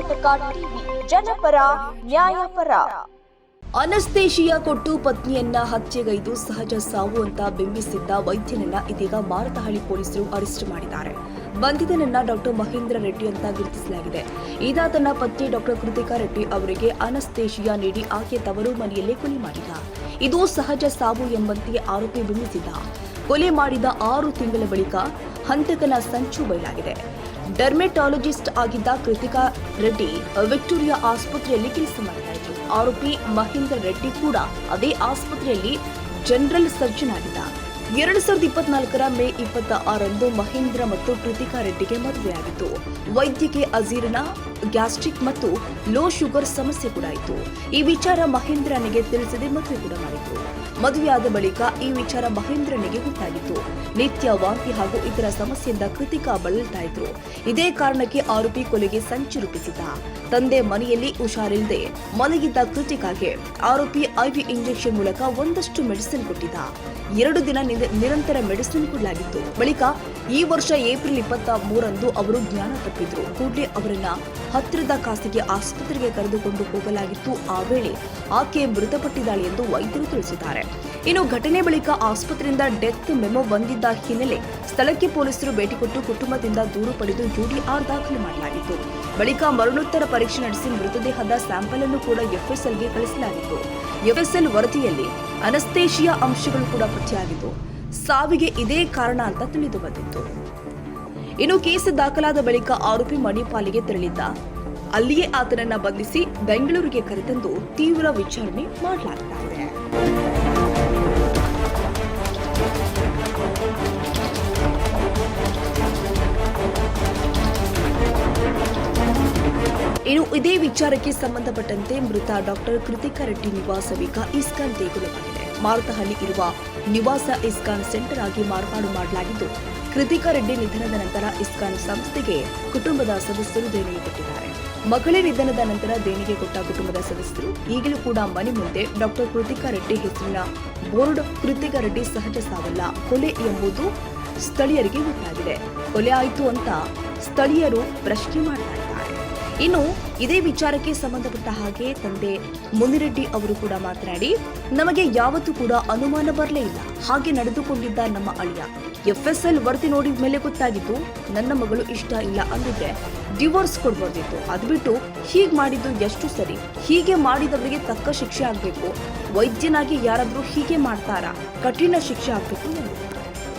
Karnataka TV ಜನಪರ ನ್ಯಾಯಪರ. Anaesthesia ಕೊಟ್ಟು ಪತ್ನಿಯನ್ನ ಹತ್ಯೆಗೈದು ಸಹಜ ಸಾವು ಅಂತ ಬಿಂಬಿಸಿದ್ದ ವೈದ್ಯನನ್ನ ಇದೀಗ ಮಾರತಹಳ್ಳಿ ಪೊಲೀಸರು ಅರೆಸ್ಟ್ ಮಾಡಿದ್ದಾರೆ. ಬಂಧಿತನನ್ನ ಡಾಕ್ಟರ್ ಮಹೇಂದ್ರ ರೆಡ್ಡಿ ಅಂತ ಗುರುತಿಸಲಾಗಿದೆ. ಈತ ಪತ್ನಿ ಡಾಕ್ಟರ್ ಕೃತಿಕಾ ರೆಡ್ಡಿ ಅವರಿಗೆ ಅನಸ್ತೇಶಿಯಾ ನೀಡಿ ಆಕೆ ತವರು ಮನೆಯಲ್ಲೇ ಕೊಲೆ ಮಾಡಿದ. ಇದು ಸಹಜ ಸಾವು ಎಂಬಂತೆ ಆರೋಪಿ ಬಿಂಬಿಸಿದ್ದ. ಕೊಲೆ ಮಾಡಿದ 6 ತಿಂಗಳ ಬಳಿಕ ಹಂತಕನ ಸಂಚು ಬಯಲಾಗಿದೆ. ಡರ್ಮೆಟಾಲಜಿಸ್ಟ್ ಆಗಿದ್ದ ಕೃತಿಕಾ ರೆಡ್ಡಿ ವಿಕ್ಟೋರಿಯಾ ಆಸ್ಪತ್ರೆಯಲ್ಲಿ ಕೆಲಸ ಮಾಡ್ತಾ ಇದ್ರು. ಆರೋಪಿ ಮಹೇಂದ್ರ ರೆಡ್ಡಿ ಕೂಡ ಅದೇ ಆಸ್ಪತ್ರೆಯಲ್ಲಿ ಜನರಲ್ ಸರ್ಜನ್ ಆಗಿದ್ದ. 2024ರ ಮೇ 26ರಂದು ಮಹೇಂದ್ರ ಮತ್ತು ಕೃತಿಕಾ ರೆಡ್ಡಿಗೆ ಮದುವೆಯಾಗಿತ್ತು. ವೈದ್ಯಕ್ಕೆ ಅಜೀರ್ಣ, ಗ್ಯಾಸ್ಟ್ರಿಕ್ ಮತ್ತು ಲೋ ಶುಗರ್ ಸಮಸ್ಯೆ ಕೂಡ ಇತ್ತು. ಈ ವಿಚಾರ ಮಹೇಂದ್ರನಿಗೆ ತಿಳಿಸದೆ ಮದುವೆ ಕೂಡ ಮಾಡಿದ್ರು. ಮದುವೆಯಾದ ಬಳಿಕ ಈ ವಿಚಾರ ಮಹೇಂದ್ರನಿಗೆ ಗೊತ್ತಾಗಿತ್ತು. ನಿತ್ಯ ವಾಂತಿ ಹಾಗೂ ಇತರ ಸಮಸ್ಯೆಯಿಂದ ಕೃತಿಕಾ ಬಳಲ್ತಾ ಇದ್ರು. ಇದೇ ಕಾರಣಕ್ಕೆ ಆರೋಪಿ ಕೊಲೆಗೆ ಸಂಚು ರೂಪಿಸಿದ್ದ. ತಂದೆ ಮನೆಯಲ್ಲಿ ಹುಷಾರಿಲ್ಲದೆ ಮಲಗಿದ್ದ ಕೃತಿಕಾಗೆ ಆರೋಪಿ ಐವಿ ಇಂಜೆಕ್ಷನ್ ಮೂಲಕ ಒಂದಷ್ಟು ಮೆಡಿಸಿನ್ ಕೊಟ್ಟಿದ್ದ. 2 ದಿನ ನಿರಂತರ ಮೆಡಿಸಿನ್ ಕೊಡಲಾಗಿತ್ತು. ಬಳಿಕ ಈ ವರ್ಷ ಏಪ್ರಿಲ್ 23ರಂದು ಅವರು ಜ್ಞಾನ ತಪ್ಪಿದ್ರು. ಕೂಡಲೇ ಅವರನ್ನ ಹತ್ತಿರದ ಖಾಸಗಿ ಆಸ್ಪತ್ರೆಗೆ ಕರೆದುಕೊಂಡು ಹೋಗಲಾಗಿತ್ತು. ಆ ವೇಳೆ ಆಕೆ ಮೃತಪಟ್ಟಿದ್ದಾಳೆ ಎಂದು ವೈದ್ಯರು ತಿಳಿಸಿದ್ದಾರೆ. ಇನ್ನು ಘಟನೆ ಬಳಿಕ ಆಸ್ಪತ್ರೆಯಿಂದ ಡೆತ್ ಮೆಮೊ ಬಂದಿದ್ದ ಹಿನ್ನೆಲೆ ಸ್ಥಳಕ್ಕೆ ಪೊಲೀಸರು ಭೇಟಿ ಕೊಟ್ಟು ಕುಟುಂಬದಿಂದ ದೂರು ಪಡೆದು ಯುಡಿಆರ್ ದಾಖಲು ಮಾಡಲಾಗಿತ್ತು. ಬಳಿಕ ಮರಣೋತ್ತರ ಪರೀಕ್ಷೆ ನಡೆಸಿ ಮೃತದೇಹದ ಸ್ಯಾಂಪಲ್ ಅನ್ನು ಕೂಡ ಎಫ್ಎಸ್ಎಲ್ಗೆ ಕಳಿಸಲಾಗಿತ್ತು. ಎಫ್ಎಸ್ಎಲ್ ವರದಿಯಲ್ಲಿ ಅನಸ್ತೇಶಿಯಾ ಅಂಶಗಳು ಕೂಡ ಪತ್ತೆಯಾಗಿದ್ದು ಸಾವಿಗೆ ಇದೇ ಕಾರಣ ಅಂತ ತಿಳಿದು ಬಂದಿತ್ತು. ಇನ್ನು ಕೇಸ್ ದಾಖಲಾದ ಬಳಿಕ ಆರೋಪಿ ಮಣಿಪಾಲಿಗೆ ತೆರಳಿದ್ದ. ಅಲ್ಲಿಯೇ ಆತನನ್ನ ಬಂಧಿಸಿ ಬೆಂಗಳೂರಿಗೆ ಕರೆತಂದು ತೀವ್ರ ವಿಚಾರಣೆ ಮಾಡಲಾಗ್ತಾ ಇದೆ. ಇನ್ನು ಇದೇ ವಿಚಾರಕ್ಕೆ ಸಂಬಂಧಪಟ್ಟಂತೆ ಮೃತ ಡಾಕ್ಟರ್ ಕೃತಿಕಾ ರೆಡ್ಡಿ ನಿವಾಸವೀಗ ಇಸ್ಕಾನ್ ದೇಗುಲವಾಗಿದೆ. ಮಾರತಹಳ್ಳಿ ಇರುವ ನಿವಾಸ ಇಸ್ಕಾನ್ ಸೆಂಟರ್ ಆಗಿ ಮಾರ್ಪಾಡು ಮಾಡಲಾಗಿದ್ದು, ಕೃತಿಕಾ ರೆಡ್ಡಿ ನಿಧನದ ನಂತರ ಇಸ್ಕಾನ್ ಸಂಸ್ಥೆಗೆ ಕುಟುಂಬದ ಸದಸ್ಯರು ದೇಣಿಗೆ ಕೊಟ್ಟಿದ್ದಾರೆ. ಮಗಳೇ ನಿಧನದ ನಂತರ ದೇಣಿಗೆ ಕೊಟ್ಟ ಕುಟುಂಬದ ಸದಸ್ಯರು ಈಗಲೂ ಕೂಡ ಮನೆ ಮುಂದೆ ಡಾಕ್ಟರ್ ಕೃತಿಕಾ ರೆಡ್ಡಿ ಹೆಸರಿನ ಬೋರ್ಡ್ ಕೃತಿಕಾ ರೆಡ್ಡಿ ಸಹಜ ಸಾವಲ್ಲ, ಕೊಲೆ ಎಂಬುದು ಸ್ಥಳೀಯರಿಗೆ ಗೊತ್ತಾಗಿದೆ. ಕೊಲೆ ಆಯಿತು ಅಂತ ಸ್ಥಳೀಯರು ಪ್ರಶ್ನೆ ಮಾಡ್ತಾ ಇದ್ದಾರೆ. ಇನ್ನು ಇದೇ ವಿಚಾರಕ್ಕೆ ಸಂಬಂಧಪಟ್ಟ ಹಾಗೆ ತಂದೆ ಮುನಿರೆಡ್ಡಿ ಅವರು ಕೂಡ ಮಾತನಾಡಿ, ನಮಗೆ ಯಾವತ್ತೂ ಕೂಡ ಅನುಮಾನ ಬರಲೇ ಇಲ್ಲ. ಹಾಗೆ ನಡೆದುಕೊಂಡಿದ್ದ ನಮ್ಮ ಅಳಿಯ ಎಫ್ಎಸ್ಎಲ್ ವರದಿ ನೋಡಿದ ಮೇಲೆ ಗೊತ್ತಾಗಿತ್ತು. ನನ್ನ ಮಗಳು ಇಷ್ಟ ಇಲ್ಲ ಅಂದಿದ್ರೆ ಡಿವೋರ್ಸ್ ಕೊಡ್ಬೋದಿತ್ತು. ಅದು ಬಿಟ್ಟು ಹೀಗೆ ಮಾಡಿದ್ದು ಎಷ್ಟು ಸರಿ? ಹೀಗೆ ಮಾಡಿದವರಿಗೆ ತಕ್ಕ ಶಿಕ್ಷೆ ಆಗ್ಬೇಕು. ವೈದ್ಯನಾಗಿ ಯಾರಾದ್ರೂ ಹೀಗೆ ಮಾಡ್ತಾರಾ? ಕಠಿಣ ಶಿಕ್ಷೆ ಆಗ್ಬೇಕು ಎಂದು